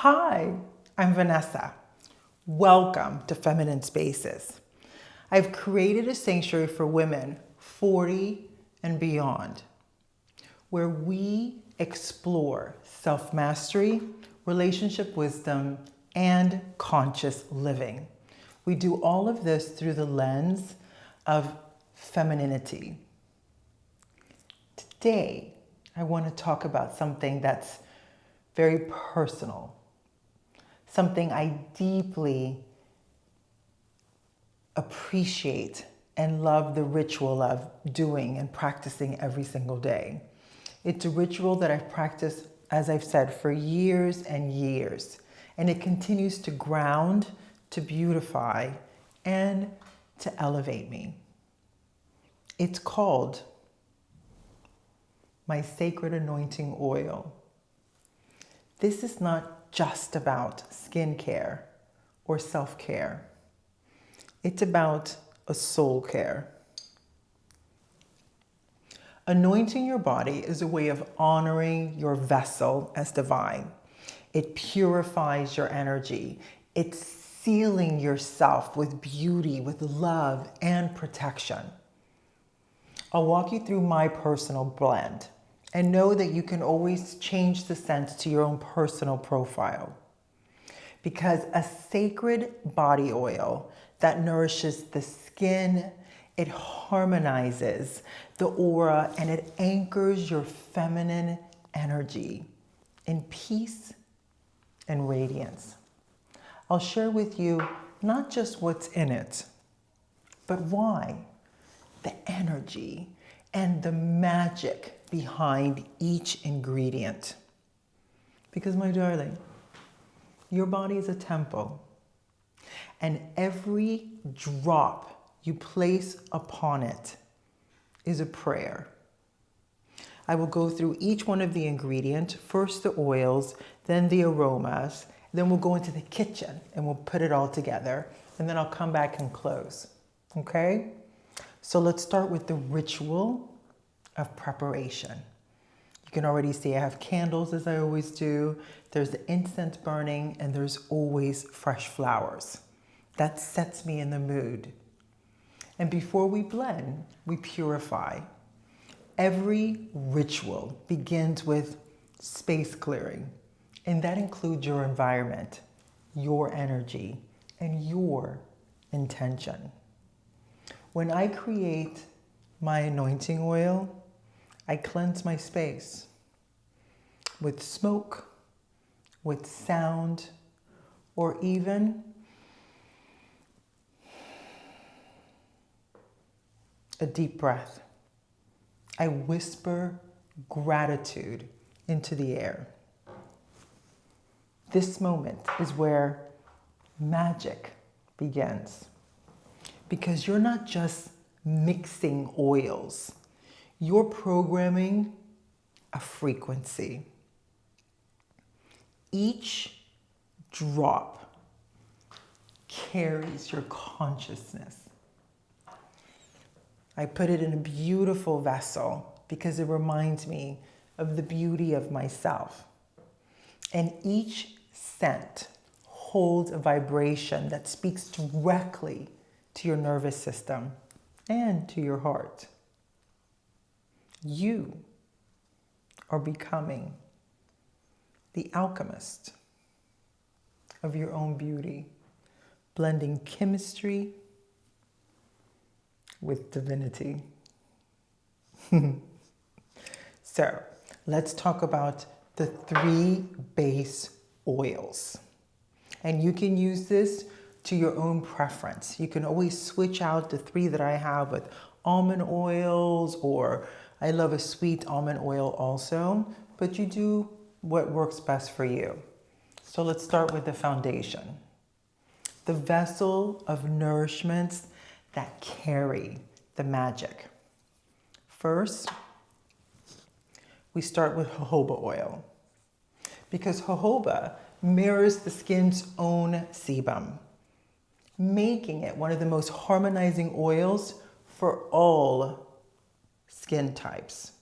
Hi, I'm Vanessa. Welcome to Feminine Spaces. I've created a sanctuary for women 40 and beyond, where we explore self-mastery, relationship wisdom, and conscious living. We do all of this through the lens of femininity. Today, I want to talk about something that's very personal, something I deeply appreciate and love the ritual of doing and practicing every single day. It's a ritual that I've practiced, as I've said, for years and years, and it continues to ground, to beautify, and to elevate me. It's called my sacred anointing oil. This is not just about skincare or self-care. It's about a soul care. Anointing your body is a way of honoring your vessel as divine. It purifies your energy. It's sealing yourself with beauty, with love, and protection. I'll walk you through my personal blend. And know that you can always change the scents to your own personal profile. Because a sacred body oil that nourishes the skin, it harmonizes the aura and it anchors your feminine energy in peace and radiance. I'll share with you not just what's in it, but why, the energy and the magic behind each ingredient. Because my darling, your body is a temple, and every drop you place upon it is a prayer. I will go through each one of the ingredients, first the oils, then the aromas, then we'll go into the kitchen and we'll put it all together, and then I'll come back and close, okay? So let's start with the ritual of preparation. You can already see I have candles, as I always do. There's the incense burning, and there's always fresh flowers. That sets me in the mood. And before we blend, we purify. Every ritual begins with space clearing, and that includes your environment, your energy, and your intention. When I create my anointing oil, I cleanse my space with smoke, with sound, or even a deep breath. I whisper gratitude into the air. This moment is where magic begins, because you're not just mixing oils. You're programming a frequency. Each drop carries your consciousness. I put it in a beautiful vessel because it reminds me of the beauty of myself. And each scent holds a vibration that speaks directly to your nervous system and to your heart. You are becoming the alchemist of your own beauty, blending chemistry with divinity. So let's talk about the 3 base oils. And you can use this to your own preference. You can always switch out the 3 that I have with almond oils, or I love a sweet almond oil also, but you do what works best for you. So let's start with the foundation. The vessel of nourishments that carry the magic. First, we start with jojoba oil, because jojoba mirrors the skin's own sebum, making it one of the most harmonizing oils for all skin types.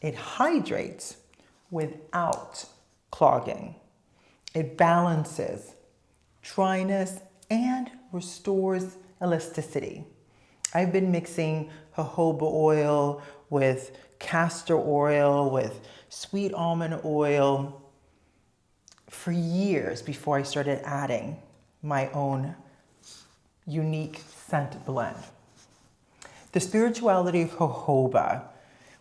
It hydrates without clogging, It balances dryness and restores elasticity. I've been mixing jojoba oil with castor oil, with sweet almond oil for years before I started adding my own unique scent blend. The spirituality of jojoba,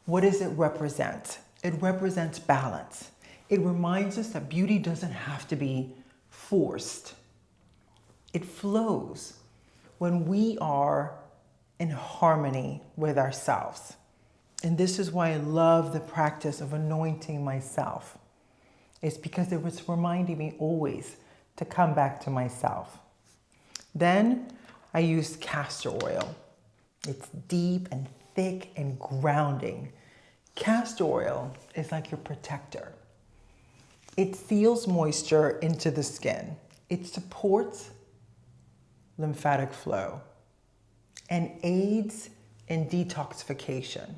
what does it represent? It represents balance. It reminds us that beauty doesn't have to be forced. It flows when we are in harmony with ourselves. And this is why I love the practice of anointing myself. It's because it was reminding me always to come back to myself. Then I used castor oil. It's deep and thick and grounding. Castor oil is like your protector. It seals moisture into the skin. It supports lymphatic flow and aids in detoxification.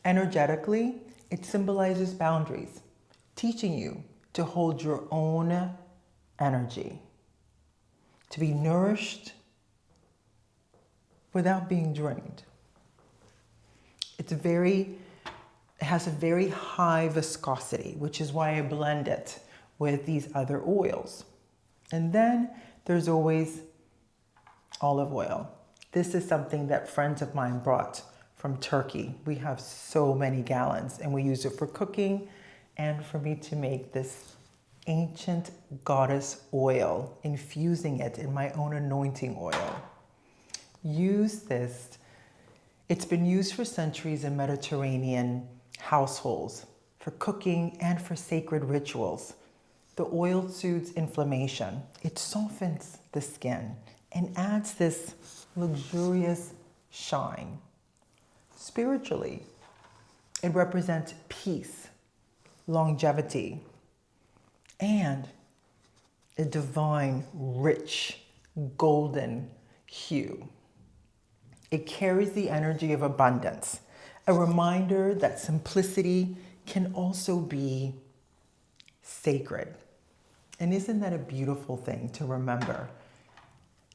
Energetically, it symbolizes boundaries, teaching you to hold your own energy, to be nourished without being drained. It has a very high viscosity, which is why I blend it with these other oils. And then there's always olive oil. This is something that friends of mine brought from Turkey. We have so many gallons and we use it for cooking and for me to make this ancient goddess oil, infusing it in my own anointing oil. Use this. It's been used for centuries in Mediterranean households for cooking and for sacred rituals. The oil soothes inflammation. It softens the skin and adds this luxurious shine. Spiritually, it represents peace, longevity, and a divine, rich, golden hue. It carries the energy of abundance, a reminder that simplicity can also be sacred. And isn't that a beautiful thing to remember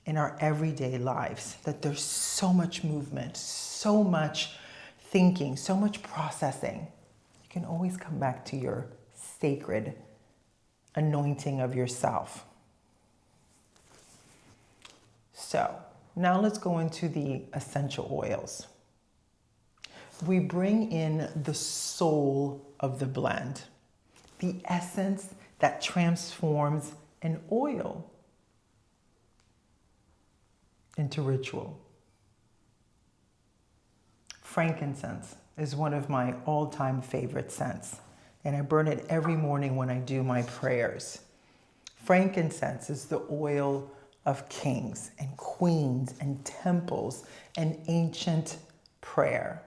in our everyday lives, that there's so much movement, so much thinking, so much processing. You can always come back to your sacred anointing of yourself. So now let's go into the essential oils. We bring in the soul of the blend, the essence that transforms an oil into ritual. Frankincense is one of my all-time favorite scents, and I burn it every morning when I do my prayers. Frankincense is the oil of kings and queens and temples and ancient prayer.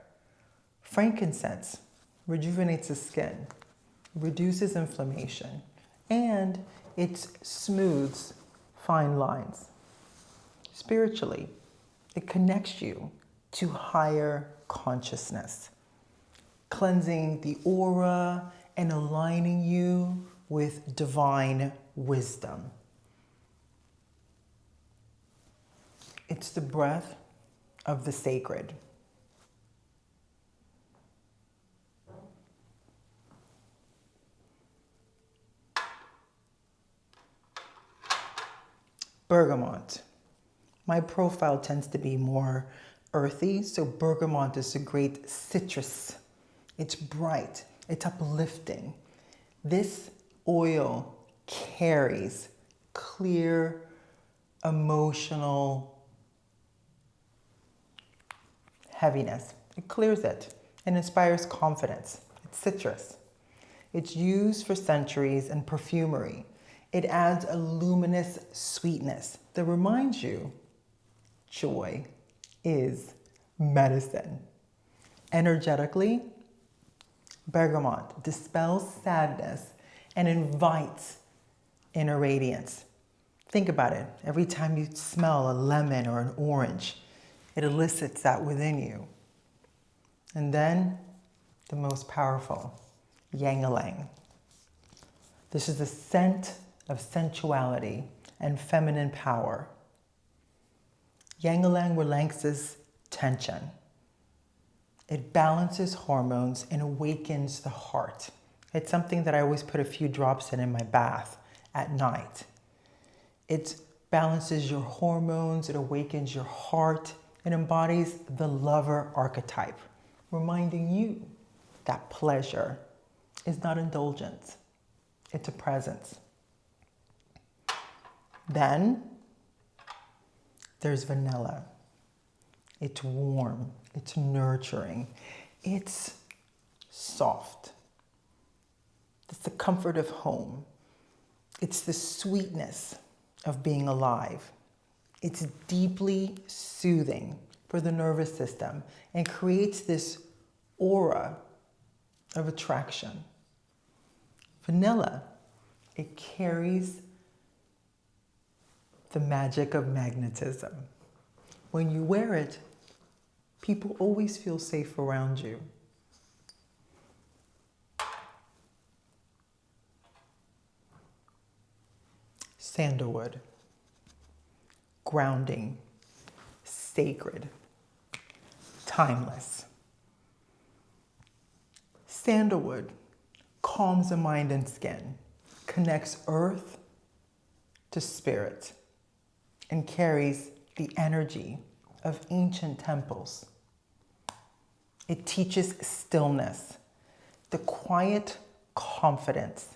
Frankincense rejuvenates the skin, reduces inflammation, and it smooths fine lines. Spiritually, it connects you to higher consciousness, cleansing the aura and aligning you with divine wisdom. It's the breath of the sacred. Bergamot. My profile tends to be more earthy, so bergamot is a great citrus. It's bright, it's uplifting. This oil carries clear, emotional heaviness. It clears it and inspires confidence. It's citrus. It's used for centuries in perfumery. It adds a luminous sweetness that reminds you joy is medicine. Energetically, bergamot dispels sadness and invites inner radiance. Think about it. Every time you smell a lemon or an orange, it elicits that within you. And then the most powerful, ylang. This is the scent of sensuality and feminine power. Ylang relaxes tension. It balances hormones and awakens the heart. It's something that I always put a few drops in my bath at night. It balances your hormones, it awakens your heart, it embodies the lover archetype, reminding you that pleasure is not indulgence, it's a presence. Then there's vanilla. It's warm, it's nurturing, it's soft. It's the comfort of home. It's the sweetness of being alive. It's deeply soothing for the nervous system and creates this aura of attraction. Vanilla, it carries the magic of magnetism. When you wear it, people always feel safe around you. Sandalwood, grounding, sacred, timeless. Sandalwood calms the mind and skin, connects earth to spirit, and carries the energy of ancient temples. It teaches stillness, the quiet confidence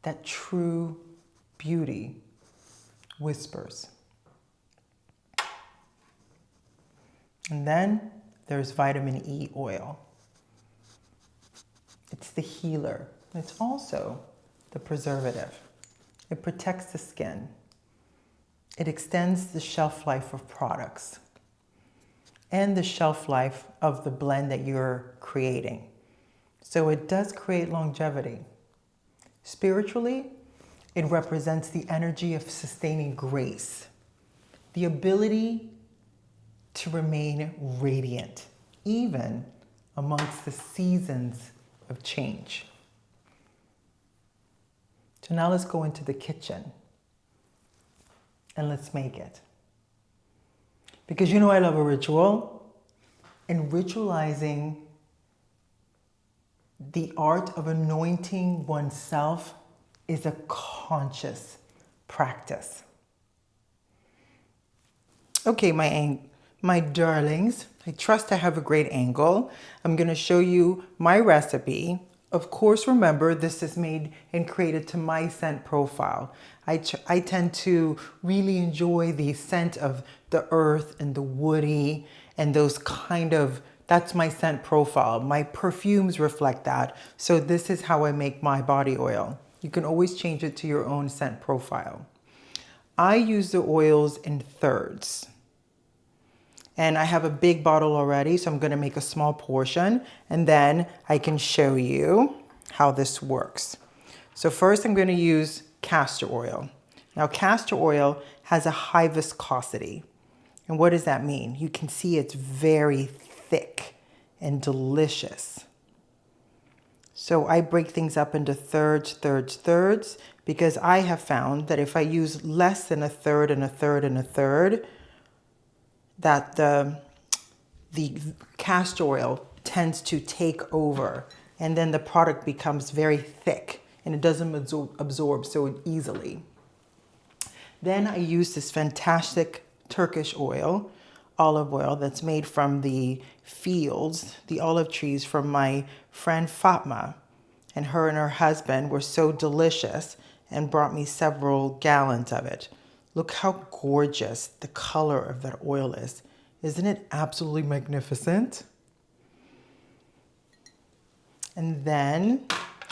that true beauty whispers. And then there's vitamin E oil. It's the healer. It's also the preservative. It protects the skin. It extends the shelf life of products and the shelf life of the blend that you're creating. So it does create longevity. Spiritually, it represents the energy of sustaining grace, the ability to remain radiant, even amongst the seasons of change. So now let's go into the kitchen and let's make it. Because you know I love a ritual, and ritualizing the art of anointing oneself is a conscious practice. Okay, my darlings, I trust I have a great angle. I'm going to show you my recipe. Of course, remember, this is made and created to my scent profile. I tend to really enjoy the scent of the earth and the woody and those that's my scent profile. My perfumes reflect that. So this is how I make my body oil. You can always change it to your own scent profile. I use the oils in thirds. And I have a big bottle already, so I'm going to make a small portion, and then I can show you how this works. So first I'm going to use castor oil. Now castor oil has a high viscosity. And what does that mean? You can see it's very thick and delicious. So I break things up into thirds, because I have found that if I use less than a third and a third and a third, that the castor oil tends to take over, and then the product becomes very thick and it doesn't absorb so easily. Then I use this fantastic Turkish oil, olive oil, that's made from the fields, the olive trees from my friend Fatma. And her husband were so delicious and brought me several gallons of it. Look how gorgeous the color of that oil is. Isn't it absolutely magnificent? And then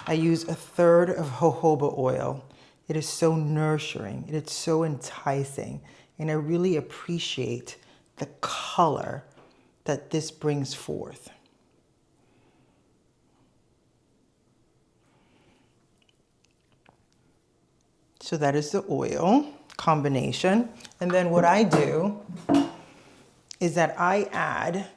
I use a third of jojoba oil. It is so nourishing. It is so enticing. And I really appreciate the color that this brings forth. So that is the oil combination. And then what I do is that I add,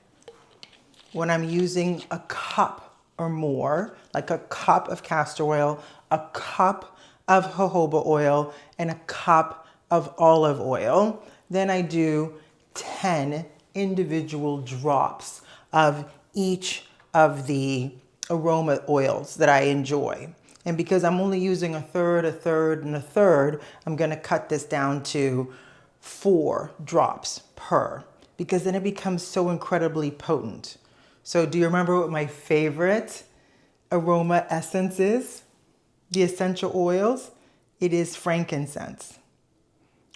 when I'm using a cup or more, like a cup of castor oil, a cup of jojoba oil and a cup of olive oil. Then I do 10 individual drops of each of the aroma oils that I enjoy. And because I'm only using a third, a third, and a third, I'm gonna cut this down to 4 drops per, because then it becomes so incredibly potent. So do you remember what my favorite aroma essence is? The essential oils? It is frankincense.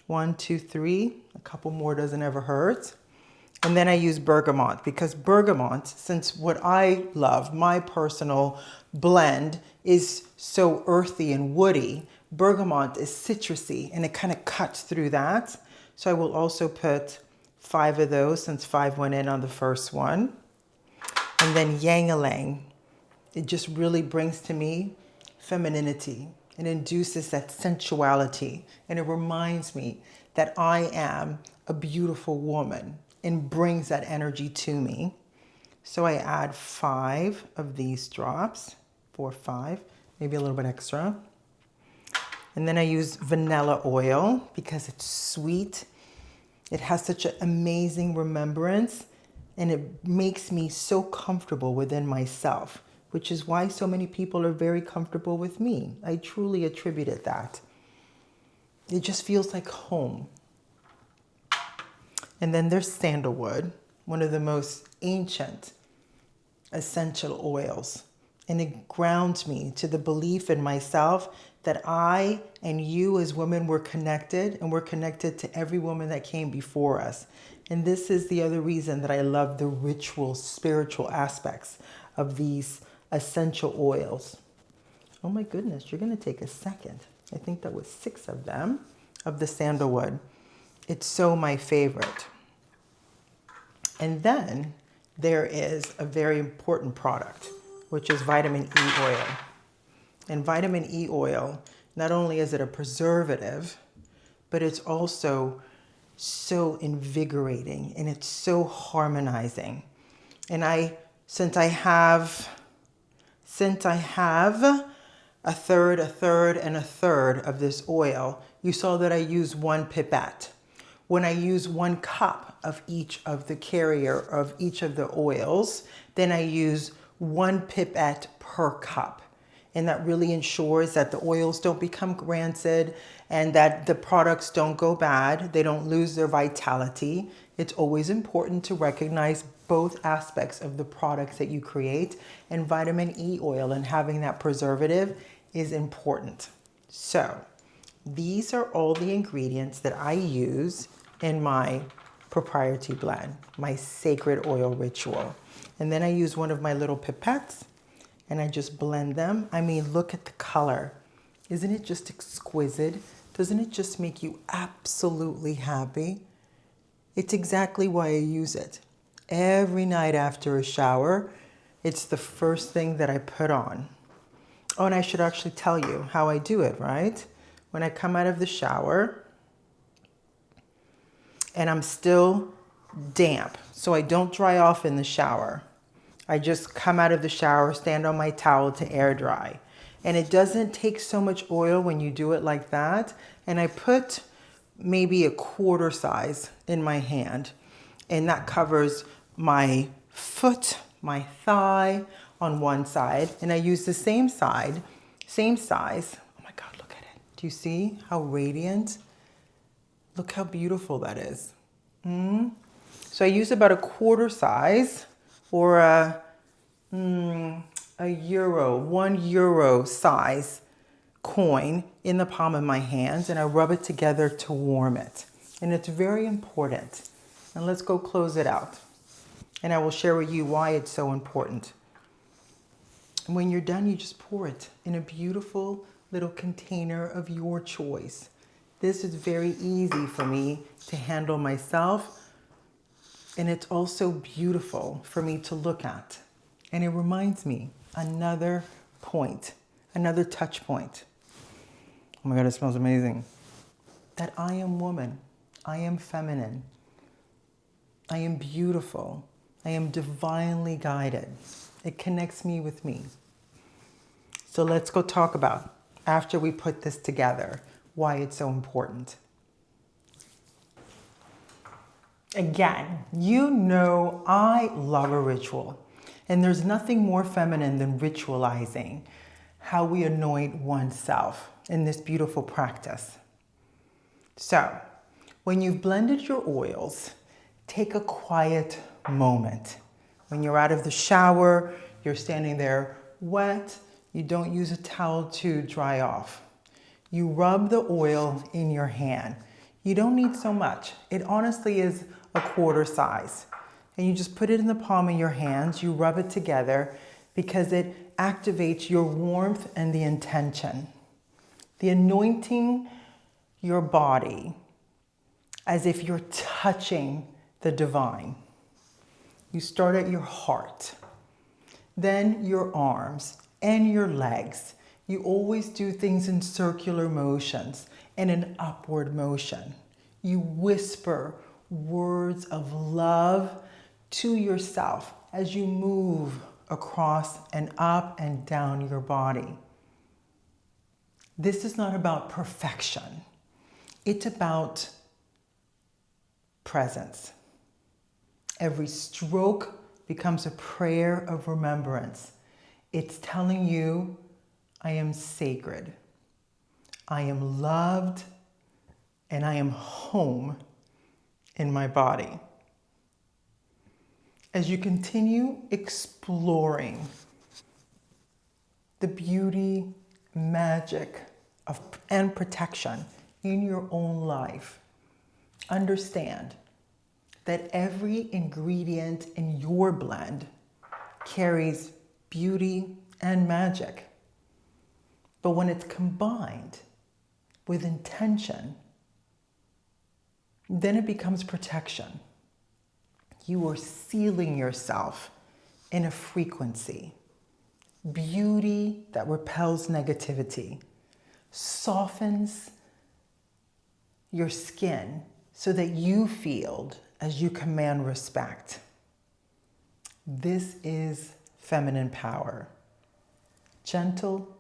1, 2, 3, a couple more doesn't ever hurt. And then I use bergamot, because bergamot, since what I love, my personal blend, is so earthy and woody, bergamot is citrusy and it kind of cuts through that. So I will also put 5 of those, since 5 went in on the first one. And then ylang, it just really brings to me femininity. It induces that sensuality, and it reminds me that I am a beautiful woman and brings that energy to me. So I add 5 of these drops, 4, 5, maybe a little bit extra. And then I use vanilla oil because it's sweet. It has such an amazing remembrance, and it makes me so comfortable within myself, which is why so many people are very comfortable with me. I truly attributed that. It just feels like home. And then there's sandalwood, one of the most ancient essential oils. And it grounds me to the belief in myself that I and you as women were connected, and we're connected to every woman that came before us. And this is the other reason that I love the ritual, spiritual aspects of these essential oils. Oh my goodness, you're gonna take a second. I think that was 6 of them, of the sandalwood. It's so my favorite. And then there is a very important product, which is vitamin E oil. And vitamin E oil, not only is it a preservative, but it's also so invigorating and it's so harmonizing. And since I have a third, and a third of this oil, you saw that I use 1 pipette. When I use 1 cup of each of the carrier of each of the oils, then I use 1 pipette per cup. And that really ensures that the oils don't become rancid and that the products don't go bad. They don't lose their vitality. It's always important to recognize both aspects of the products that you create, and vitamin E oil and having that preservative is important. So these are all the ingredients that I use in my proprietary blend, my sacred oil ritual. And then I use one of my little pipettes and I just blend them. I mean, look at the color. Isn't it just exquisite? Doesn't it just make you absolutely happy? It's exactly why I use it. Every night after a shower, it's the first thing that I put on. Oh, and I should actually tell you how I do it, right? When I come out of the shower and I'm still damp, so I don't dry off in the shower. I just come out of the shower, stand on my towel to air dry. And it doesn't take so much oil when you do it like that. And I put maybe a quarter size in my hand, and that covers my foot, my thigh on one side, and I use the same size. Oh my God, look at it. Do you see how radiant? Look how beautiful that is. So I use about a quarter size, or a euro, €1 size coin in the palm of my hands, and I rub it together to warm it. And it's very important. And let's go close it out. And I will share with you why it's so important. And when you're done, you just pour it in a beautiful little container of your choice. This is very easy for me to handle myself. And it's also beautiful for me to look at. And it reminds me, another point, another touch point. Oh my God, it smells amazing. That I am woman. I am feminine. I am beautiful. I am divinely guided. It connects me with me. So let's go talk about after we put this together, why it's so important. Again, you know I love a ritual, and there's nothing more feminine than ritualizing how we anoint oneself in this beautiful practice. So, when you've blended your oils, take a quiet moment. When you're out of the shower, you're standing there wet, you don't use a towel to dry off. You rub the oil in your hand. You don't need so much. It honestly is a quarter size. And you just put it in the palm of your hands, you rub it together because it activates your warmth and the intention. The anointing your body as if you're touching the divine. You start at your heart, then your arms and your legs. You always do things in circular motions and an upward motion. You whisper words of love to yourself as you move across and up and down your body. This is not about perfection. It's about presence. Every stroke becomes a prayer of remembrance. It's telling you, I am sacred, I am loved, and I am home in my body. As you continue exploring the beauty, magic and protection in your own life, understand that every ingredient in your blend carries beauty and magic. But when it's combined with intention, then it becomes protection. You are sealing yourself in a frequency. Beauty that repels negativity, softens your skin so that you feel as you command respect. This is feminine power. Gentle,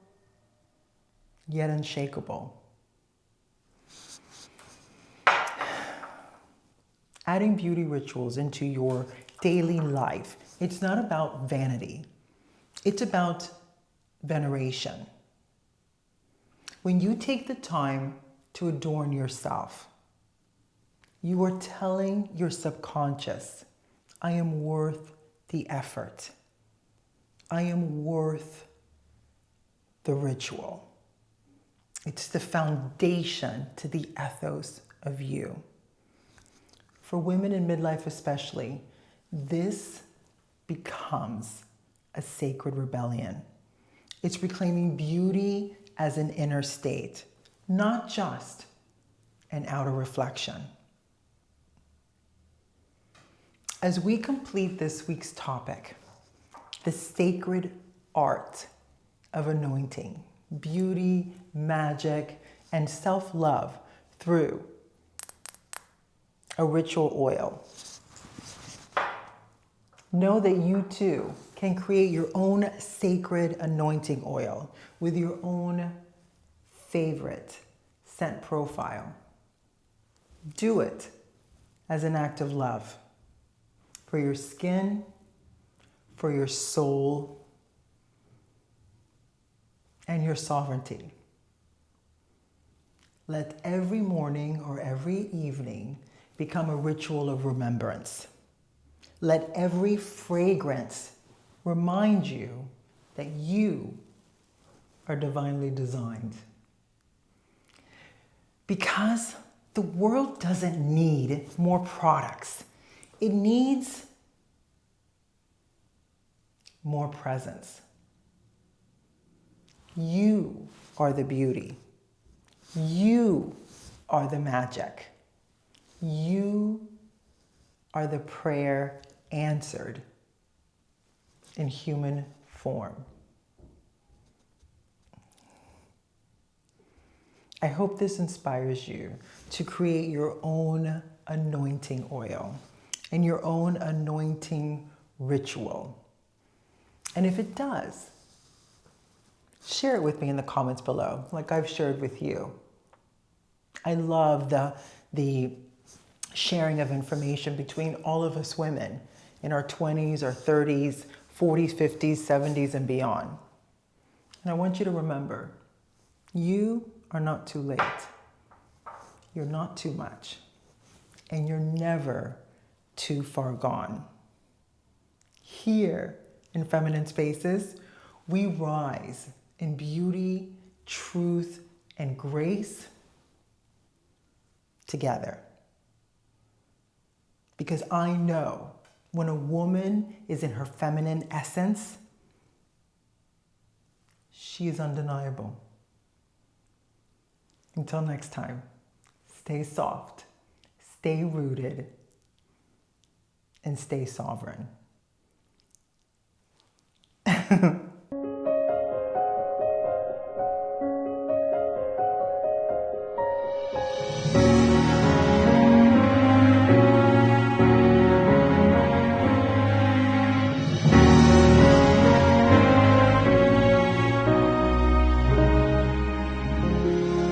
yet unshakable. Adding beauty rituals into your daily life, it's not about vanity. It's about veneration. When you take the time to adorn yourself, you are telling your subconscious, I am worth the effort. I am worth the ritual. It's the foundation to the ethos of you. For women in midlife especially, this becomes a sacred rebellion. It's reclaiming beauty as an inner state, not just an outer reflection. As we complete this week's topic, the sacred art of anointing, beauty, magic, and self-love through a ritual oil. Know that you too can create your own sacred anointing oil with your own favorite scent profile. Do it as an act of love for your skin, for your soul, and your sovereignty. Let every morning or every evening become a ritual of remembrance. Let every fragrance remind you that you are divinely designed. Because the world doesn't need more products. It needs more presence. You are the beauty. You are the magic. You are the prayer answered in human form. I hope this inspires you to create your own anointing oil and your own anointing ritual. And if it does, Share it with me in the comments below, like I've shared with you. I love the sharing of information between all of us women in our 20s, our 30s, 40s, 50s, 70s, and beyond. And I want you to remember, you are not too late. You're not too much. And you're never too far gone. Here in Feminine Spaces, we rise in beauty, truth, and grace together. Because I know when a woman is in her feminine essence, she is undeniable. Until next time, stay soft, stay rooted, and stay sovereign.